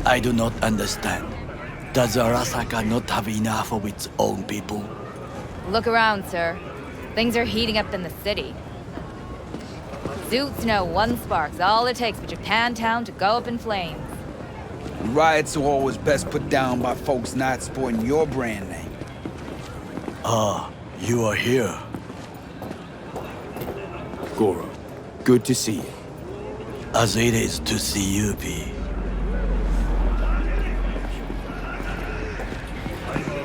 I do not understand. Does Arasaka not have enough of its own people? Look around, sir. Things are heating up in the city. Zoots know one spark's all it takes for Japantown to go up in flames. Riots are always best put down by folks not sporting your brand name. Ah, you are here. Goro, good to see you. As it is to see you, P.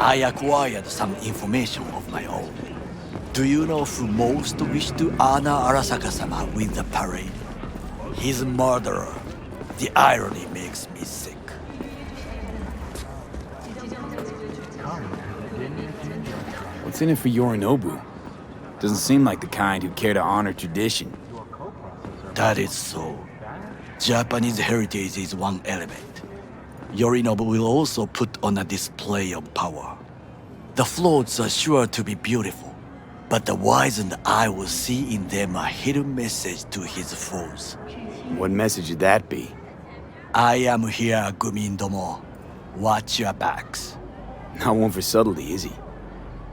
I acquired some information of my own. Do you know who most wished to honor Arasaka-sama with the parade? His murderer. The irony makes me sick. What's in it for Yorinobu? Doesn't seem like the kind who care to honor tradition. That is so. Japanese heritage is one element. Yorinobu will also put on a display of power. The floats are sure to be beautiful, but the wizened eye will see in them a hidden message to his foes. What message would that be? I am here, Gumindomo. Watch your backs. Not one for subtlety, is he?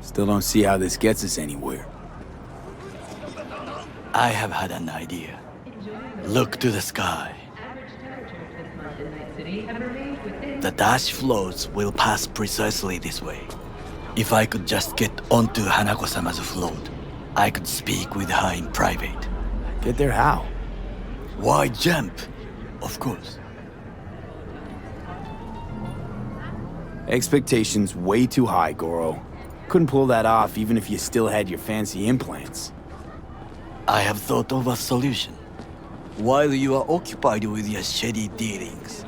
Still don't see how this gets us anywhere. I have had an idea. Look to the sky. The dash floats will pass precisely this way. If I could just get onto Hanako-sama's float, I could speak with her in private. Get there how? Why jump? Of course. Expectations way too high, Goro. Couldn't pull that off even if you still had your fancy implants. I have thought of a solution. While you are occupied with your shady dealings,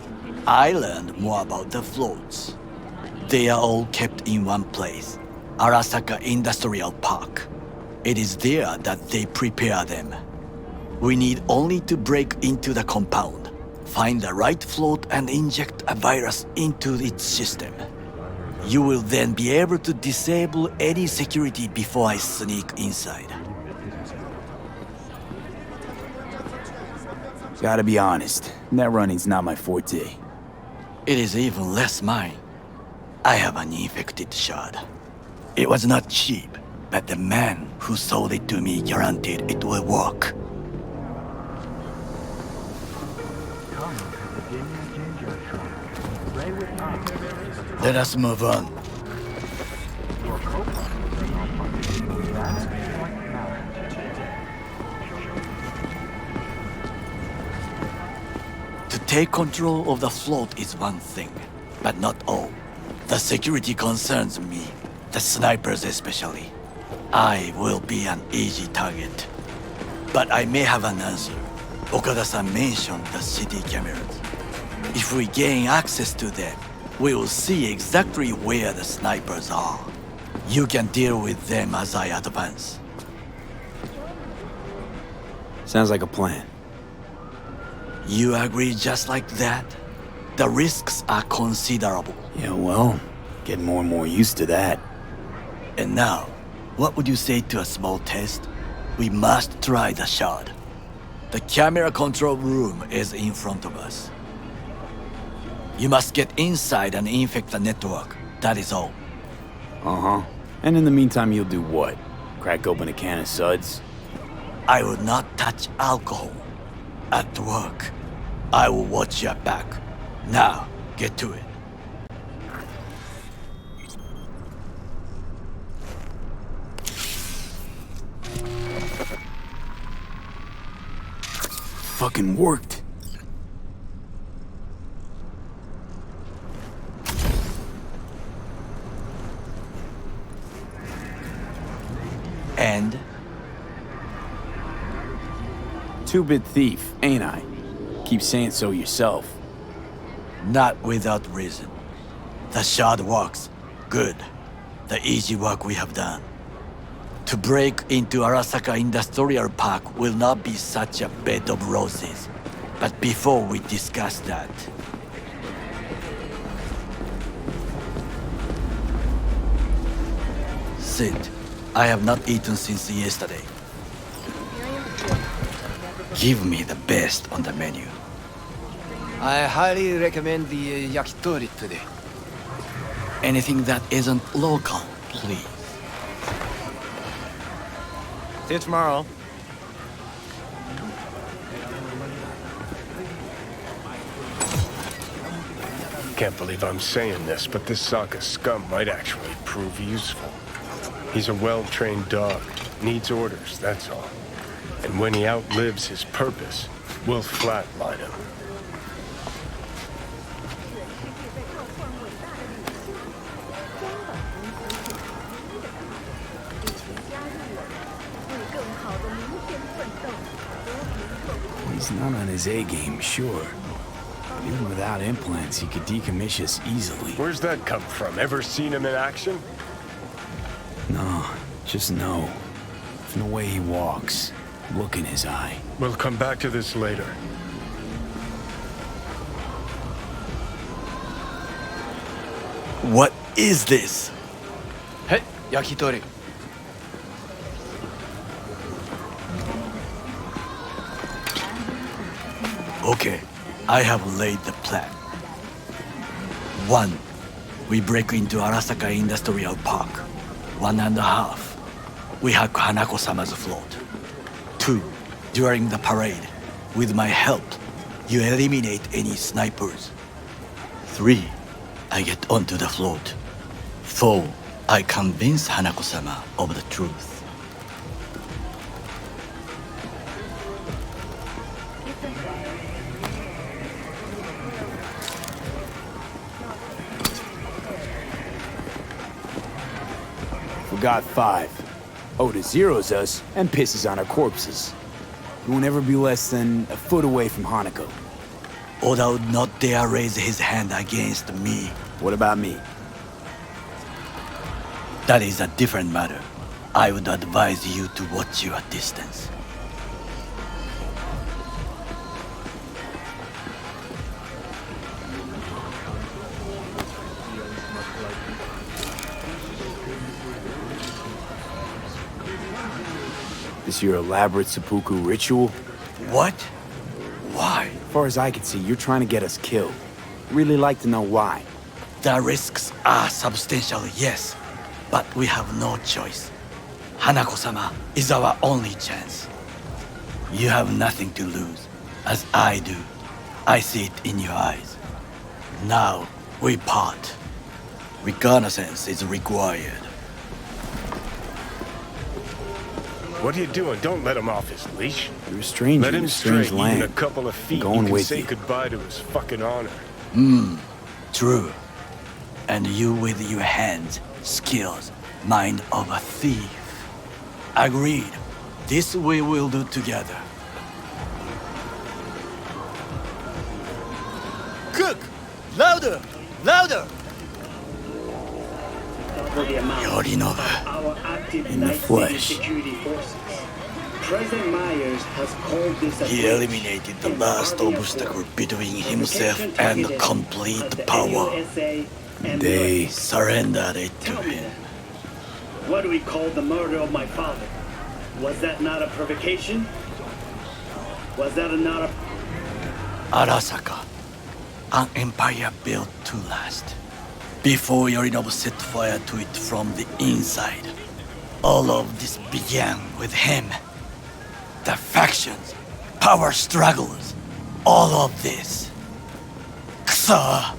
I learned more about the floats. They are all kept in one place, Arasaka Industrial Park. It is there that they prepare them. We need only to break into the compound, find the right float and inject a virus into its system. You will then be able to disable any security before I sneak inside. Gotta be honest, net running's not my forte. It is even less mine. I have an infected shard. It was not cheap, but the man who sold it to me guaranteed it will work. Let us move on. To take control of the float is one thing, but not all. The security concerns me, the snipers especially. I will be an easy target. But I may have an answer. Okada-san mentioned the city cameras. If we gain access to them, we will see exactly where the snipers are. You can deal with them as I advance. Sounds like a plan. You agree just like that? The risks are considerable. Yeah, well, getting more and more used to that. And now, what would you say to a small test? We must try the shard. The camera control room is in front of us. You must get inside and infect the network. That is all. Uh-huh. And in the meantime, you'll do what? Crack open a can of suds? I will not touch alcohol. At work, I will watch your back. Now, get to it. Fucking worked. And? Two-bit thief, ain't I? Keep saying so yourself. Not without reason. The shard works. Good. The easy work we have done. To break into Arasaka Industrial Park will not be such a bed of roses. But before we discuss that... Sit. I have not eaten since yesterday. Give me the best on the menu. I highly recommend the yakitori today. Anything that isn't local, please. See you tomorrow. Can't believe I'm saying this, but this Sokka scum might actually prove useful. He's a well-trained dog. Needs orders, that's all. And when he outlives his purpose, we'll flatline him. He's not on his A game, sure. Even without implants, he could decommission us easily. Where's that come from? Ever seen him in action? No, just no. From the way he walks, look in his eye. We'll come back to this later. What is this? Hey, yakitori. Okay, I have laid the plan. 1. We break into Arasaka Industrial Park. 1.5. We hack Hanako-sama's float. 2. During the parade, with my help, you eliminate any snipers. 3. I get onto the float. 4. I convince Hanako-sama of the truth. Forgot 5. Oda zeroes us and pisses on our corpses. He won't ever be less than a foot away from Hanako. Oda would not dare raise his hand against me. What about me? That is a different matter. I would advise you to watch your distance. This your elaborate seppuku ritual? What? Why? As far as I can see, you're trying to get us killed. Really like to know why. The risks are substantial, yes, but we have no choice. Hanako-sama is our only chance. You have nothing to lose, as I do. I see it in your eyes. Now, we part. Reconnaissance is required. What are you doing? Don't let him off his leash. You're a stranger Let in him a stray strange land. even a couple of feet. Going He can with say you. goodbye to his fucking honor. True. And you with your hands, skills, mind of a thief. Agreed. This we will do together. Cook! Louder! Louder! Yorinobu. In the flesh. President Myers has called this a He breach eliminated the in last Army obstacle Accord. between himself Provocation and targeted complete at the power. AUSA and They Mercs. Surrendered it to Tell me him. that. What do we call the murder of my father? Was that not a provocation? Was that not a... Arasaka, an empire built to last. Before Yorinobu set fire to it from the inside. All of this began with him. The factions, power struggles, all of this. Kusa!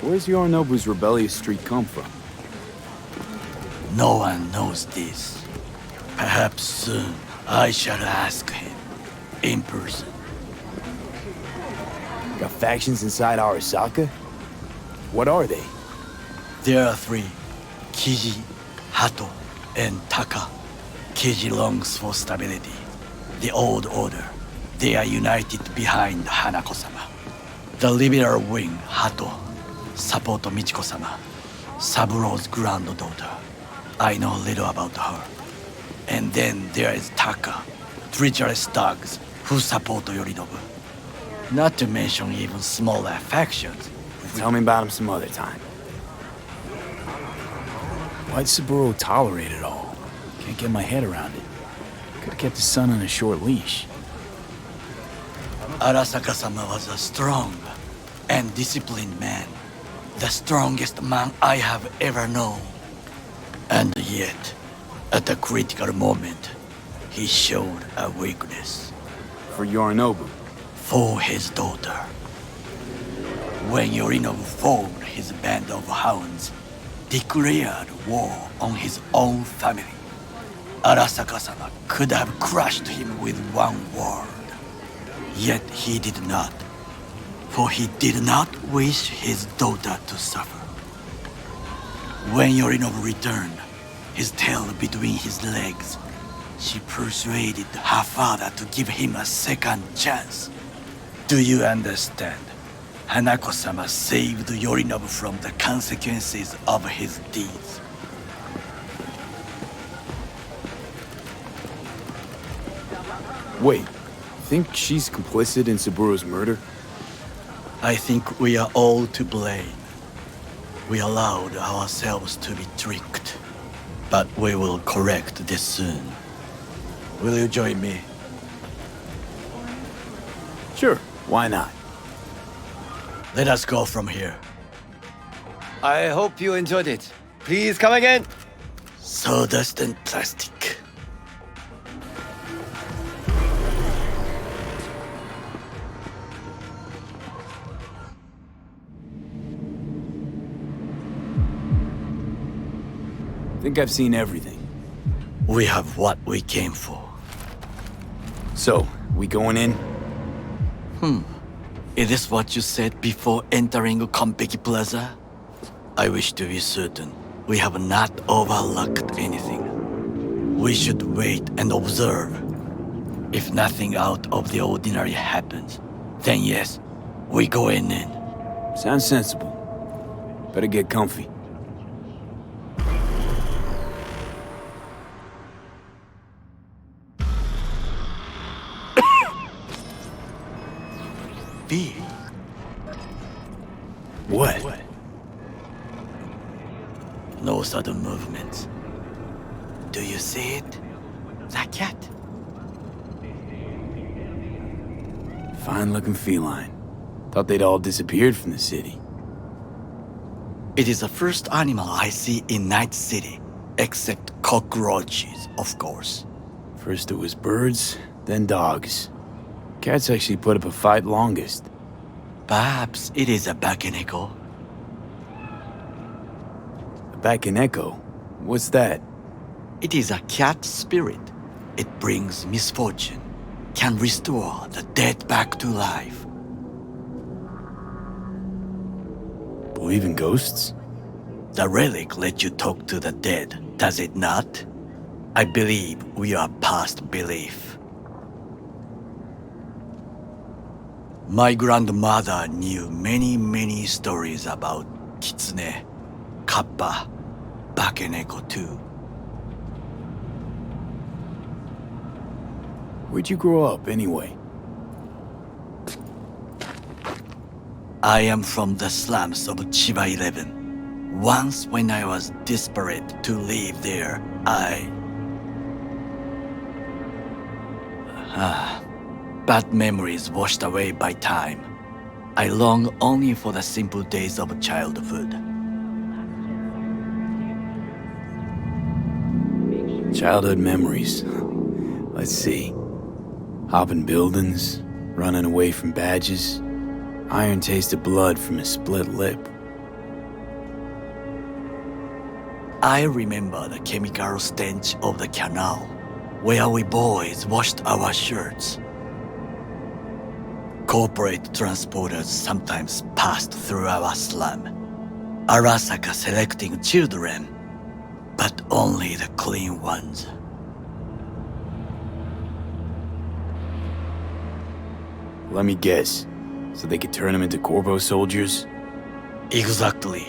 Where's Yorinobu's rebellious streak come from? No one knows this. Perhaps soon I shall ask him in person. Got factions inside Arasaka? What are they? There are 3. Kiji, Hato, and Taka. Kiji longs for stability. The old order. They are united behind Hanako-sama. The liberal wing, Hato, support Michiko-sama, Saburo's granddaughter. I know little about her. And then there is Taka, treacherous thugs who support Yorinobu. Not to mention even smaller factions. Tell me about him some other time. Why'd Saburo tolerate it all? Can't get my head around it. Could've kept his son on a short leash. Arasaka-sama was a strong and disciplined man. The strongest man I have ever known. And yet, at a critical moment, he showed a weakness. For Yorinobu. For his daughter. When Yorinobu formed his band of hounds, declared war on his own family, Arasaka-sama could have crushed him with one word. Yet he did not, for he did not wish his daughter to suffer. When Yorinobu returned, his tail between his legs, she persuaded her father to give him a second chance. Do you understand? Hanako-sama saved Yorinobu from the consequences of his deeds. Wait, think she's complicit in Saburo's murder? I think we are all to blame. We allowed ourselves to be tricked. But we will correct this soon. Will you join me? Sure, why not? Let us go from here. I hope you enjoyed it. Please come again. Sawdust and plastic. Think I've seen everything. We have what we came for. So, we going in? Is this what you said before entering Konpeki Plaza? I wish to be certain we have not overlooked anything. We should wait and observe. If nothing out of the ordinary happens, then yes, we go in. Sounds sensible. Better get comfy. B. What? No sudden movements. Do you see it? The cat? Fine-looking feline. Thought they'd all disappeared from the city. It is the first animal I see in Night City, except cockroaches, of course. First it was birds, then dogs. Cats actually put up a fight longest. Perhaps it is a bakeneko. A Bakaneko? What's that? It is a cat spirit. It brings misfortune, can restore the dead back to life. Believe in ghosts? The relic lets you talk to the dead, does it not? I believe we are past belief. My grandmother knew many stories about kitsune, kappa, bakeneko too. Where'd you grow up, anyway? I am from the slums of Chiba 11. Once when I was desperate to live there, bad memories washed away by time. I long only for the simple days of childhood. Childhood memories. Let's see. Hopping buildings, running away from badges, iron tasted blood from a split lip. I remember the chemical stench of the canal, where we boys washed our shirts. Corporate transporters sometimes passed through our slum. Arasaka selecting children, but only the clean ones. Let me guess. So they could turn them into Corvo soldiers? Exactly.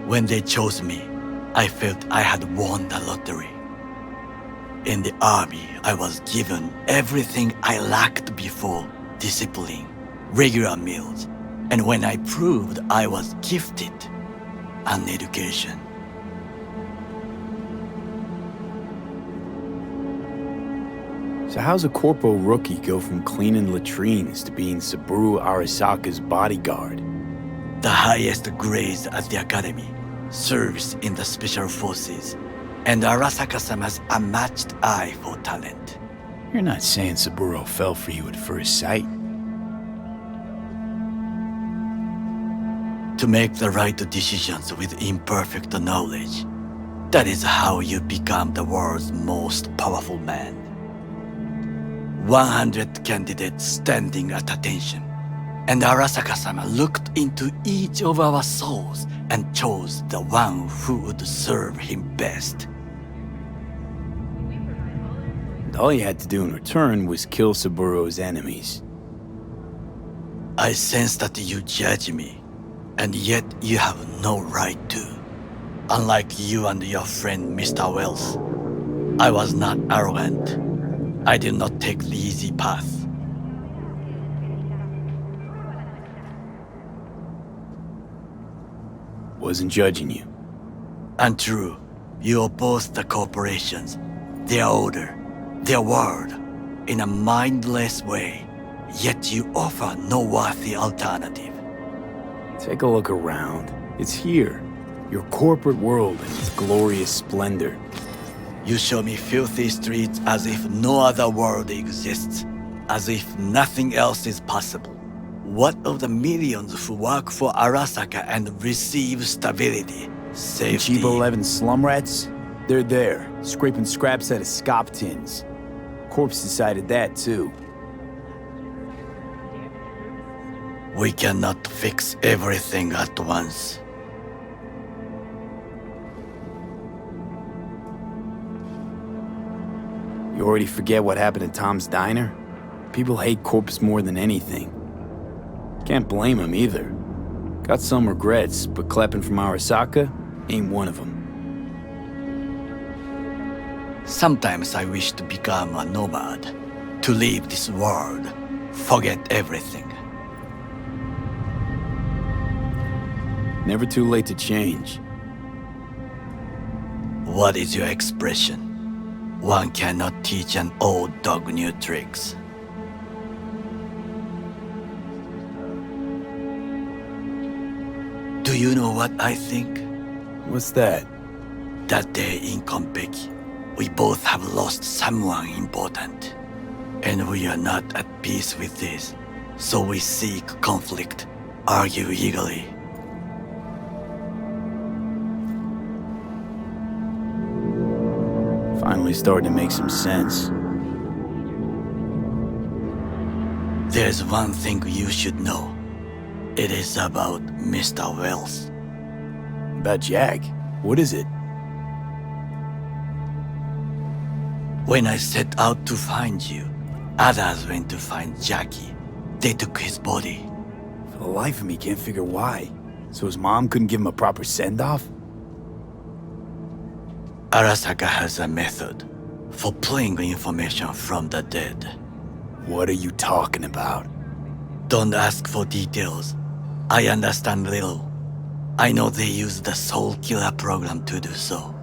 When they chose me, I felt I had won the lottery. In the army, I was given everything I lacked before: discipline, regular meals, and when I proved I was gifted, an education. So how's a corpo rookie go from cleaning latrines to being Saburo Arasaka's bodyguard? The highest grades at the academy, serves in the special forces, and Arasaka-sama's unmatched eye for talent. You're not saying Saburo fell for you at first sight. To make the right decisions with imperfect knowledge, that is how you become the world's most powerful man. 100 candidates standing at attention, and Arasaka-sama looked into each of our souls and chose the one who would serve him best. And all you had to do in return was kill Saburo's enemies. I sense that you judge me, and yet you have no right to. Unlike you and your friend Mr. Wells, I was not arrogant. I did not take the easy path. Wasn't judging you. Untrue. You oppose the corporations, their order, their word, in a mindless way, yet you offer no worthy alternative. Take a look around. It's here. Your corporate world in its glorious splendor. You show me filthy streets as if no other world exists, as if nothing else is possible. What of the millions who work for Arasaka and receive stability, safety? Chiba 11 slum rats? They're there, scraping scraps out of scop tins. Corpse decided that too. We cannot fix everything at once. You already forget what happened at Tom's Diner? People hate Corpse more than anything. Can't blame him either. Got some regrets, but clapping from Arasaka ain't one of them. Sometimes I wish to become a nomad, to leave this world, forget everything. Never too late to change. What is your expression? One cannot teach an old dog new tricks. Do you know what I think? What's that? That day in Konpeki, we both have lost someone important. And we are not at peace with this, so we seek conflict, argue eagerly. Finally starting to make some sense. There's one thing you should know. It is about Mr. Wells. About Jack? What is it? When I set out to find you, others went to find Jackie. They took his body. For the life of me, can't figure why. So his mom couldn't give him a proper send-off? Arasaka has a method for pulling information from the dead. What are you talking about? Don't ask for details. I understand little. I know they use the Soul Killer program to do so.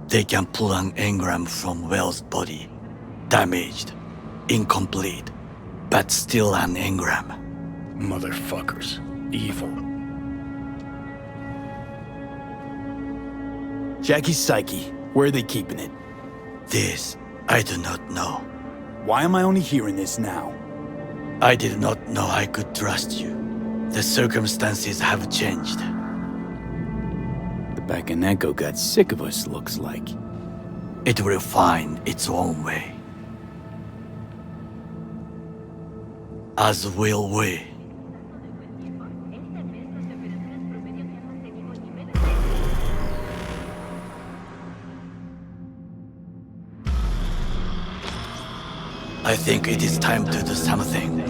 They can pull an engram from Wells' body. Damaged, incomplete, but still an engram. Motherfuckers. Evil. Jackie's psyche. Where are they keeping it? This, I do not know. Why am I only hearing this now? I did not know I could trust you. The circumstances have changed. The Bakaneko got sick of us, looks like. It will find its own way. As will we. I think it is time to do something.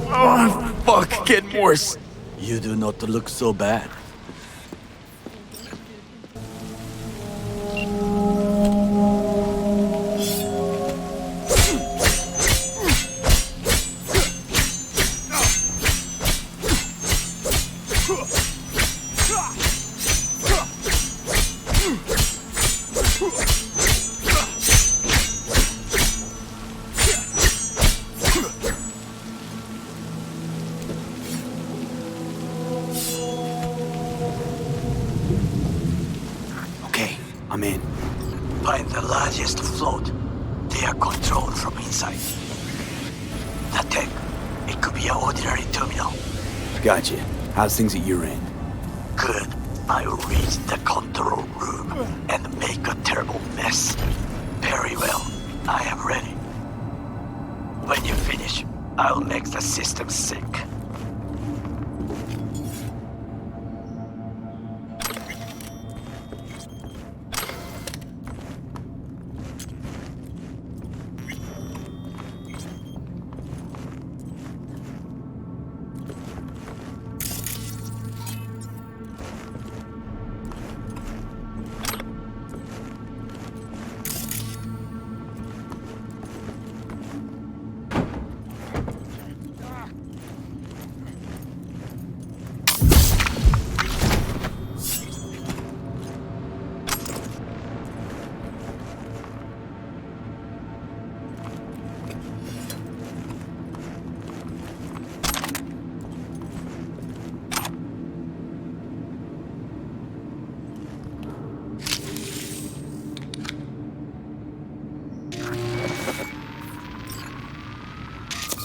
Oh, fuck, getting worse. You do not look so bad. I'm in. Find the largest float. They are controlled from inside. The tech. It could be an ordinary terminal. Gotcha. How's things at your end? Good. I will reach the control room and make a terrible mess. Very well. I am ready. When you finish, I'll make the system sync.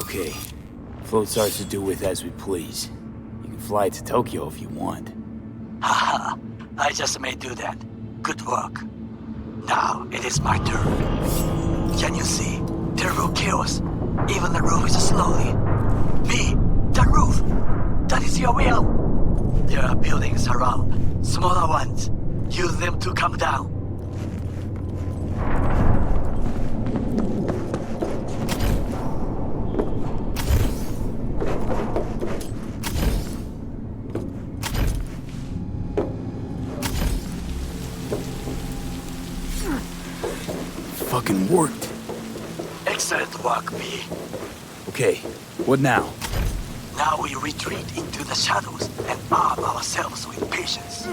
Okay. Float starts to do with as we please. You can fly to Tokyo if you want. Haha, I just may do that. Good work. Now it is my turn. Can you see? Terrible chaos. Even the roof is slowly. B, the roof! That is your will! There are buildings around, smaller ones. Use them to come down. Fucking worked. Excellent work, B. Okay, what now? Now we retreat into the shadows and arm ourselves with patience.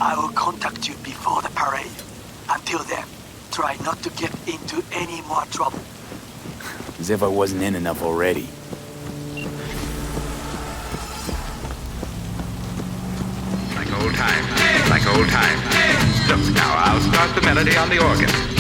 I will contact you before the parade. Until then, try not to get into any more trouble. As if I wasn't in enough already. Like old times, like old times. Look, now I'll start the melody on the organ.